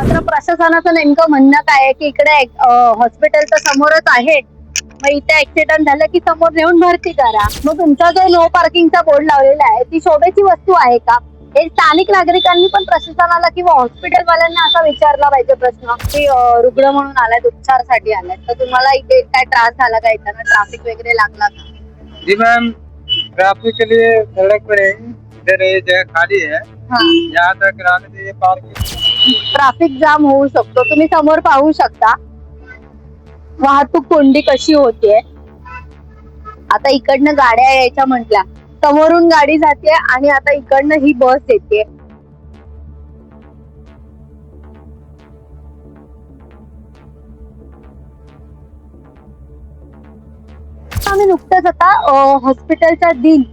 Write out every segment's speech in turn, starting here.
मात्र प्रशासनाचं नेमकं म्हणणं काय आहे की इकडे हॉस्पिटलच्या समोरच आहे, मग इथे ऍक्सिडेंट झालं की समोर नेऊन भरती करा. मग तुमचा जो नो पार्किंगचा बोर्ड लावलेला आहे ती शोभेची वस्तू आहे का? हे स्थानिक नागरिकांनी पण प्रशासनाला किंवा हॉस्पिटल वाल्यांना असा विचारला पाहिजे प्रश्न की रुग्ण म्हणून आलाय, उपचारासाठी आलाय, तर तुम्हाला इथे काय त्रास झाला का, येताना ट्रॅफिक वगैरे लागला का? जी मैम, ट्रैफिक के लिए सड़क पर है, इधर ये जगह खाली है। हाँ, यहाँ तक आने दीजिए पार्किंग। ट्रॅफिक जाम होऊ शकतो, तुम्ही समोर पाहू शकता वाहतूक कोंडी कशी होतीये. आता इकडनं गाड्या यायच्या म्हटल्या, समोरून गाडी जाते आणि आता इकडनं ही बस येते. आम्ही नुकतंच आता हॉस्पिटलच्या डीन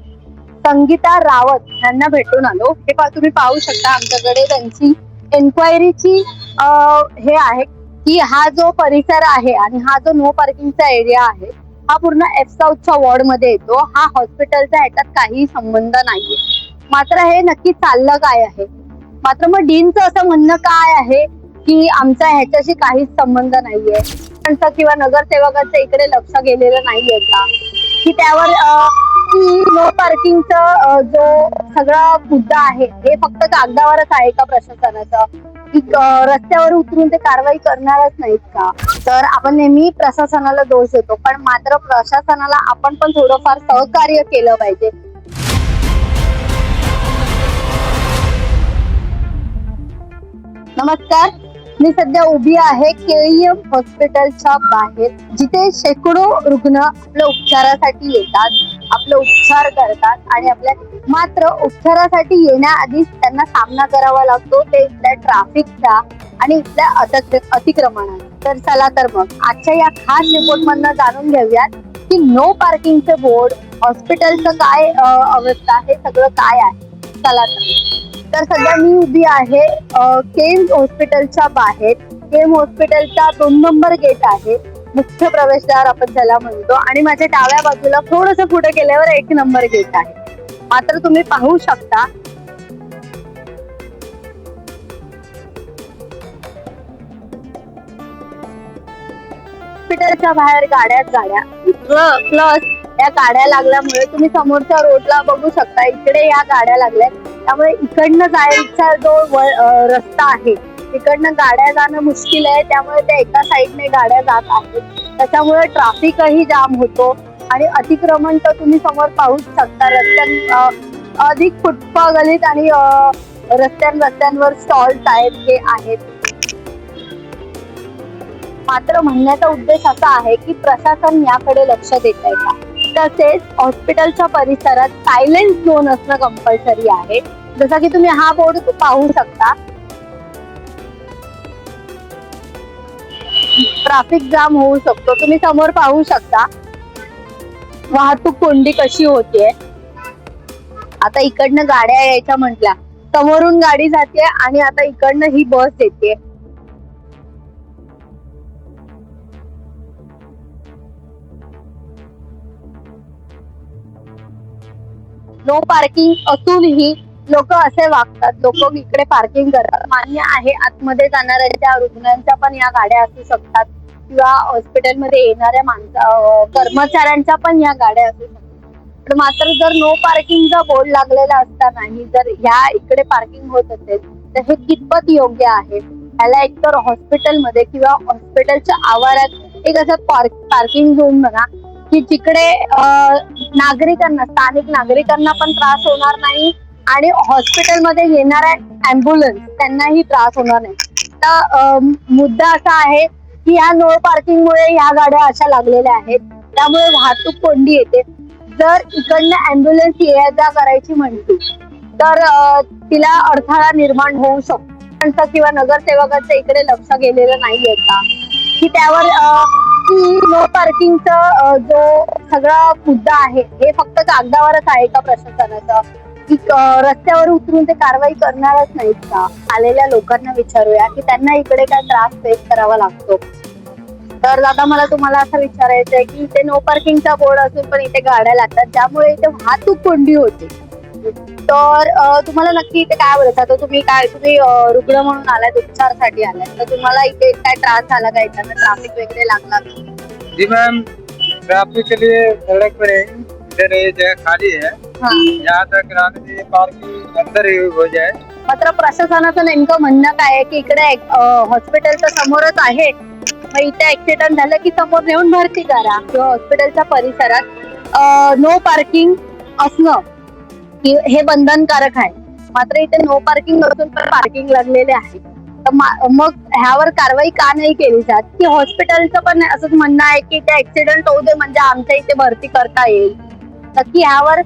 संगीता रावत यांना भेटून आलो. हे तुम्ही पाहू शकता आमच्याकडे त्यांची एन्क्वायरीची हे आहे की हा जो परिसर आहे आणि हा जो नो पार्किंगचा एरिया आहे हा पूर्ण एफ साऊथच्या वॉर्ड मध्ये येतो. हा हॉस्पिटलचा ह्याच्यात काही संबंध नाहीये. मात्र हे नक्की चाललं काय आहे? मात्र मग डीनचं असं म्हणणं काय आहे की आमचा ह्याच्याशी काहीच संबंध नाहीये, किंवा नगरसेवकांचं इकडे लक्ष गेलेलं नाहीये का, की त्यावर नो पार्किंगचा जो सगळा मुद्दा आहे हे फक्त कागदावरच आहे का प्रशासनाचा, की रस्त्यावर उतरून ते कारवाई करणारच नाहीत का? तर आपण नेहमी प्रशासनाला दोष देतो, पण मात्र प्रशासनाला आपण पण थोडंफार सहकार्य केलं पाहिजे. नमस्कार, मी सध्या उभी आहे केईएम हॉस्पिटलच्या बाहेर, जिथे शेकडो रुग्ण आपल्या उपचारासाठी येतात, आपले उपचार करतात आणि मात्र उपचारासाठी येण्याआधीच त्यांना सामना करावा लागतो ते इथल्या ट्रॅफिकचा आणि इथल्या अतिक्रमणाचा. तर चला तर मग आजच्या या खास रिपोर्ट मधनं जाणून घेऊयात की नो पार्किंगचे बोर्ड, हॉस्पिटलचं काय अवस्था, हे सगळं काय आहे. चला तर सध्या मी उभी आहे केम्स हॉस्पिटलच्या बाहेर. केम हॉस्पिटलचा 2 नंबर गेट आहे, मुख्य प्रवेशद्वार आपण त्याला म्हणतो, आणि माझ्या डाव्या बाजूला थोडस पुढे गेल्यावर 1 नंबर गेट आहे. मात्र तुम्ही पाहू शकता हॉस्पिटलच्या बाहेर गाड्या प्लस या गाड्या लागल्यामुळे तुम्ही समोरच्या रोडला बघू शकता इकडे या गाड्या लागल्यात, त्यामुळे इकडनं जायचा जो रस्ता आहे तिकडनं गाड्या जाणं मुश्किल आहे. त्यामुळे त्या एका साईडने गाड्या जात आहेत, त्याच्यामुळे ट्रॅफिकही जाम होतो आणि अतिक्रमण तर तुम्ही समोर पाहूच शकता. अधिक फुटपाथ गलीत आणि रस्त्यांवर स्टॉल्स आहेत हे आहेत. मात्र म्हणण्याचा उद्देश असा आहे की प्रशासन याकडे लक्ष देत आहे का? तसेच हॉस्पिटलच्या परिसरात सायलेन्स झोन असणं कंपल्सरी आहे. जसा की तुम्ही हा बोर्ड पाहू शकता. ट्रॅफिक जाम होऊ शकतो, तुम्ही समोर पाहू शकता वाहतूक कोंडी कशी होतीये. आता इकडनं गाड्या यायच्या म्हटल्या, समोरून गाडी जाते आणि आता इकडनं ही बस येते. नो पार्किंग असूनही लोक असे वागतात, लोक इकडे पार्किंग करतात. मान्य आहे आतमध्ये जाणाऱ्या रुग्णांच्या पण या गाड्या असू शकतात किंवा हॉस्पिटलमध्ये येणाऱ्या कर्मचाऱ्यांच्या पण या गाड्या असू शकतात. मात्र जर नो पार्किंगचा बोर्ड लागलेला असतानाही जर ह्या इकडे पार्किंग होत असेल तर हे कितपत योग्य आहे? ह्याला एकतर हॉस्पिटलमध्ये किंवा हॉस्पिटलच्या आवारात एक असं पार्किंग झोन म्हणा की जिकडे नागरिकांना, स्थानिक नागरिकांना पण त्रास होणार नाही आणि हॉस्पिटलमध्ये येणाऱ्या ॲम्ब्युलन्स त्यांनाही त्रास होणार नाही. तर मुद्दा असा आहे की ह्या नो पार्किंग मुळे ह्या गाड्या अशा लागलेल्या आहेत, त्यामुळे वाहतूक कोंडी येते. जर इकडनं ॲम्ब्युलन्स ये जा करायची म्हणली तर तिला अडथळा निर्माण होऊ शकतो, किंवा नगरसेवकांचं इकडे लक्ष गेलेलं नाहीये का, की त्यावर नो पार्किंगचा जो सगळा मुद्दा आहे हे फक्त कागदावरच आहे का प्रशासनाचा, की रस्त्यावर उतरून ते कारवाई करणारच नाहीत का? आलेल्या लोकांना विचारूया की त्यांना इकडे काय त्रास फेस करावा लागतो. तर दादा, मला तुम्हाला असं विचारायचं आहे की इथे नो पार्किंगचा बोर्ड असून पण इथे गाड्या लागतात, ज्यामुळे इथे वाहतूक कोंडी होते, तर तुम्हाला नक्की इथे काय बोलायचं आता तुम्ही रुग्ण म्हणून आलाय उपचारासाठी आलाय तर तुम्हाला इथे काय त्रास झाला का येताना ट्रॅफिक वगैरे लागला का? जी मैम, ट्रैफिक के लिए सड़क पर है, इधर ये जगह खाली है, हा यहाँ तक आने से पार्किंग अंदर ही हो जाए। मात्र प्रशासनाचं नेमकं म्हणणं काय आहे की इकडे हॉस्पिटलच्या समोरच आहे मग इथे ऍक्सिडेंट झालं की समोर नेऊन भरती करा किंवा हॉस्पिटलच्या परिसरात नो पार्किंग असणं हे बंधनकारक आहे. मात्र इथे नो पार्किंग असून पण पार्किंग लागलेले आहे. तर मग ह्यावर कारवाई का नाही केली जात की हॉस्पिटलचं पण असंच म्हणणं आहे की ते ऍक्सिडेंट होऊ दे म्हणजे आमच्या इथे भरती करता येईल. नक्की ह्यावर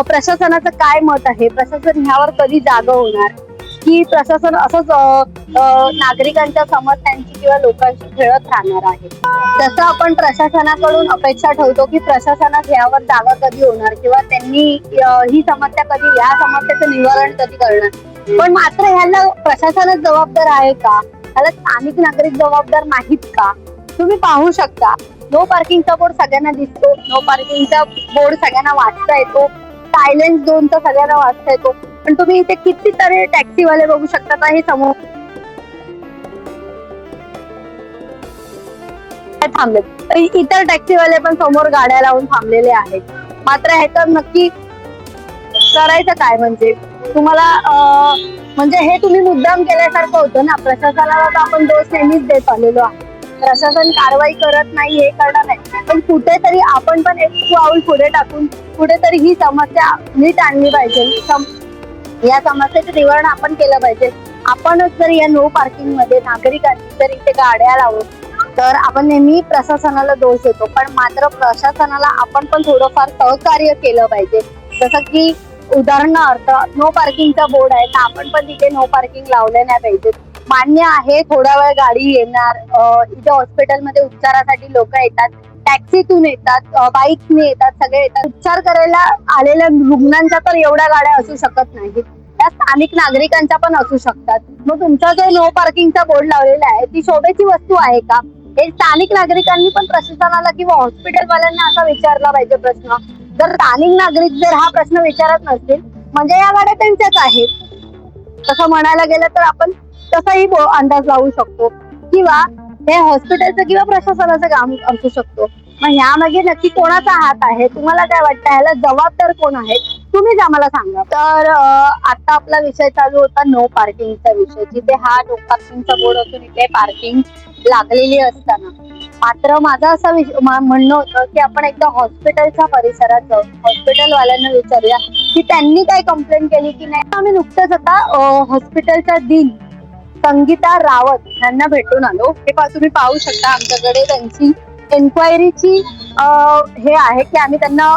प्रशासनाचं काय मत आहे? प्रशासन ह्यावर कधी जागं होणार की प्रशासन असंच नागरिकांच्या समस्यांची किंवा लोकांशी खेळत राहणार आहे? जसं आपण प्रशासनाकडून अपेक्षा ठेवतो की प्रशासनात ह्यावर जागा कधी होणार किंवा त्यांनी ही समस्या कधी या समस्येचं निवारण कधी करणार पण मात्र ह्याला प्रशासनच जबाबदार आहे का? ह्याला स्थानिक नागरिक जबाबदार नाहीत का? तुम्ही पाहू शकता नो पार्किंगचा बोर्ड सगळ्यांना दिसतो, नो पार्किंगचा बोर्ड सगळ्यांना वाचता येतो, सायलेन्स झोनचा सगळ्यांना वाचता येतो पण तुम्ही इथे कितीतरी टॅक्सीवाले बघू शकता हे समोर थांबलेत. इतर टॅक्सीवाले पण समोर गाड्या लावून थांबलेले आहेत. मात्र ह्याच्यात नक्की करायचं काय म्हणजे तुम्हाला म्हणजे हे तुम्ही मुद्दाम केल्यासारखं होतं ना. प्रशासनाला तर आपण दोष नेहमीच देत आलेलो आहे. प्रशासन कारवाई करत नाही हे करणार नाही पण कुठेतरी आपण पण एक पाऊल पुढे टाकून कुठेतरी ही समस्या नीट आणली पाहिजे. या समस्येचं निवारण आपण केलं पाहिजे. आपणच जर या नो पार्किंग मध्ये नागरिकांनी जर इथे गाड्या लावून तर आपण नेहमी प्रशासनाला दोष देतो पण मात्र प्रशासनाला आपण पण थोडंफार सहकार्य केलं पाहिजे. जसं की उदाहरणार्थ नो पार्किंगचा बोर्ड आहे तर आपण पण तिथे नो पार्किंग लावले नाही पाहिजे. मान्य आहे थोडा वेळ गाडी येणार इथे हॉस्पिटलमध्ये उपचारासाठी लोक येतात, टॅक्सीतून येतात, बाईकने येतात, सगळे येतात. उपचार करायला आलेल्या रुग्णांच्या तर एवढ्या गाड्या असू शकत नाहीत, त्या स्थानिक नागरिकांच्या पण असू शकतात. मग तुमचा जो नो पार्किंगचा बोर्ड लावलेला आहे ती शोभेची वस्तू आहे का? हे स्थानिक नागरिकांनी पण प्रशासनाला किंवा हॉस्पिटलवाल्यांना असा विचारला पाहिजे प्रश्न. जर स्थानिक नागरिक जर हा प्रश्न विचारत नसतील म्हणजे या गाड्या त्यांच्याच आहेत. तसं म्हणायला गेलं तर आपण तसाही अंदाज लावू शकतो किंवा हे हॉस्पिटलचं किंवा प्रशासनाचं काम असू शकतो. मग ह्यामागे नक्की कोणाचा हात आहे? तुम्हाला काय वाटतं ह्याला जबाबदार कोण आहे? तुम्हीच आम्हाला सांगा. तर आता आपला विषय चालू होता नो पार्किंगचा विषय, जिथे हा नो पार्किंगचा बोर्ड असून इथे पार्किंग लागलेली असताना मात्र माझं असं म्हणणं होतं की आपण एकदा हॉस्पिटलच्या परिसरात जाऊन हॉस्पिटलवाल्यांना विचारूया की त्यांनी काय कंप्लेंट केली की नाही. आम्ही नुकतंच आता हॉस्पिटलच्या डीन संगीता रावत यांना भेटून आलो. हे तुम्ही पाहू शकता आमच्याकडे त्यांची एन्क्वायरीची हे आहे की आम्ही त्यांना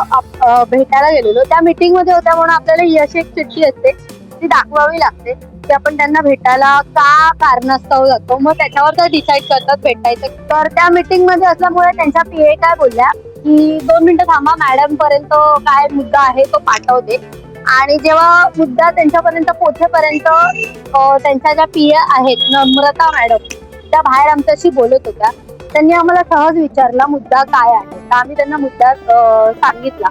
भेटायला गेलेलो. त्या मीटिंग मध्ये होत्या म्हणून आपल्याला ही अशी एक चिठ्ठी असते ती दाखवावी लागते की आपण त्यांना भेटायला का कारणास्तव जातो. मग त्याच्यावर ते डिसाईड करतात भेटायचं. तर त्या मीटिंग मध्ये असल्यामुळे त्यांच्या PA काय बोलल्या की 2 मिनिटं थांबा, मॅडम पर्यंत काय मुद्दा आहे तो पाठवते. आणि जेव्हा मुद्दा त्यांच्यापर्यंत पोहोचेपर्यंत त्यांच्या ज्या PA आहेत नम्रता मॅडम त्या बाहेर आमच्याशी बोलत होत्या. त्यांनी आम्हाला सहज विचारला मुद्दा काय आहे. तर आम्ही त्यांना मुद्दा सांगितला.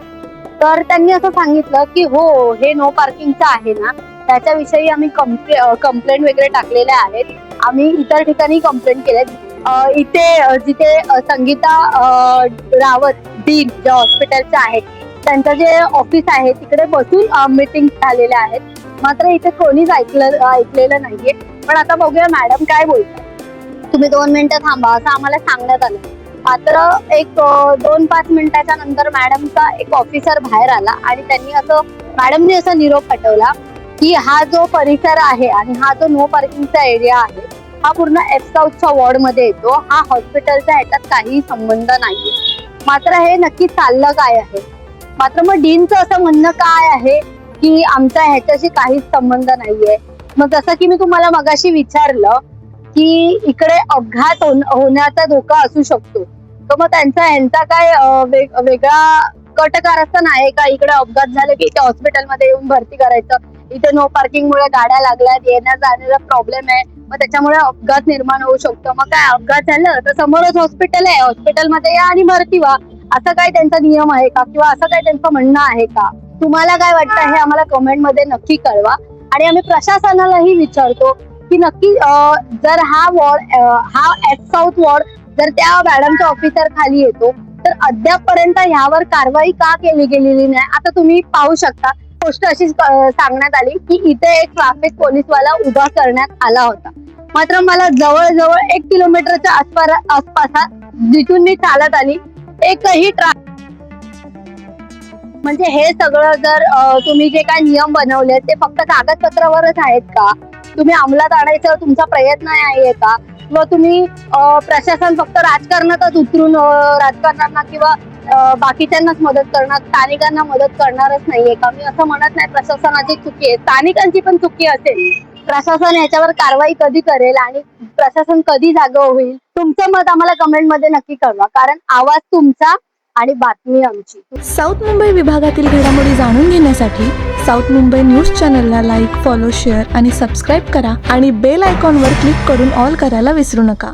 तर त्यांनी असं सांगितलं की हो हे नो पार्किंगचं आहे ना त्याच्याविषयी आम्ही कंप्लेंट वगैरे टाकलेल्या आहेत. आम्ही इतर ठिकाणी कंप्लेंट केल्यात. इथे जिथे संगीता रावत डीन ज्या हॉस्पिटलच्या आहेत त्यांचं जे ऑफिस आहे तिकडे बसून मीटिंग झालेल्या आहेत. मात्र इथे कोणीच ऐकलेलं नाहीये. पण आता बघूया मॅडम काय बोलतात. तुम्ही 2 मिनिटं थांबा असं आम्हाला सांगण्यात आलं. मात्र एक 2-5 मिनिटाच्या नंतर मॅडमचा एक ऑफिसर बाहेर आला आणि मॅडमनी असा निरोप पाठवला की हा जो परिसर आहे आणि हा जो नो पार्किंगचा एरिया आहे हा पूर्ण F साऊथच्या वॉर्ड मध्ये येतो. हा हॉस्पिटलचा ह्याच्यात काही संबंध नाहीये. मात्र हे नक्की चाललं काय आहे? मात्र मग डीनचं असं म्हणणं काय आहे की आमचा ह्याच्याशी काहीच संबंध नाहीये. मग जसं की मी तुम्हाला मगाशी विचारलं की इकडे अपघात होण्याचा धोका असू शकतो तर मग ह्यांचा काय वेगळा कट कारस्थान आहे का? इकडे अपघात झाले की इथे हॉस्पिटलमध्ये येऊन भरती करायचं, इथे नो पार्किंग मुळे गाड्या लागल्यात, येण्या जाण्याचा प्रॉब्लेम आहे मग त्याच्यामुळे अपघात निर्माण होऊ शकतो. मग काय अपघात झालं तर समोरच हॉस्पिटल आहे, हॉस्पिटलमध्ये या आणि भरती व्हा, असं काय त्यांचा नियम आहे का किंवा असं काय त्यांचं म्हणणं आहे का? तुम्हाला काय वाटतं हे आम्हाला कमेंट मध्ये नक्की कळवा. आणि आम्ही प्रशासनालाही विचारतो की नक्की जर हा वॉर्ड हा साऊथ वॉर्ड जर त्या मॅडमच्या ऑफिसर खाली येतो तर अद्यापपर्यंत ह्यावर कारवाई का केली गेलेली नाही. आता तुम्ही पाहू शकता, गोष्ट अशी सांगण्यात आली की इथे एक ट्रॅफिक पोलीसवाला उभा करण्यात आला होता. मात्र मला जवळजवळ 1 किलोमीटरच्या आसपास जिथून मी चालत आली एकही म्हणजे हे सगळं जर तुम्ही जे काय नियम बनवले ते फक्त कागदपत्रावरच आहेत का? तुम्ही अंमलात आणायचा तुमचा प्रयत्न आहे का? किंवा तुम्ही प्रशासन फक्त राजकारणातच उतरून राजकारण्यांना किंवा बाकीच्यांनाच मदत करणार, स्थानिकांना मदत करणारच नाहीये का? मी असं म्हणत नाही प्रशासनाची चुकी आहे, स्थानिकांची पण चुकी असेल. प्रशासन याच्यावर कारवाई कधी करेल आणि प्रशासन कधी जागं होईल? तुमचं मत आम्हाला कमेंट मध्ये नक्की कळवा, कारण आवाज तुमचा आणि बातमी आमची. साऊथ मुंबई विभागातील घडामोडी जाणून घेण्यासाठी साऊथ मुंबई न्यूज चॅनलला लाईक, फॉलो, शेअर आणि सबस्क्राईब करा आणि बेल आयकॉनवर क्लिक करून ऑल करायला विसरू नका.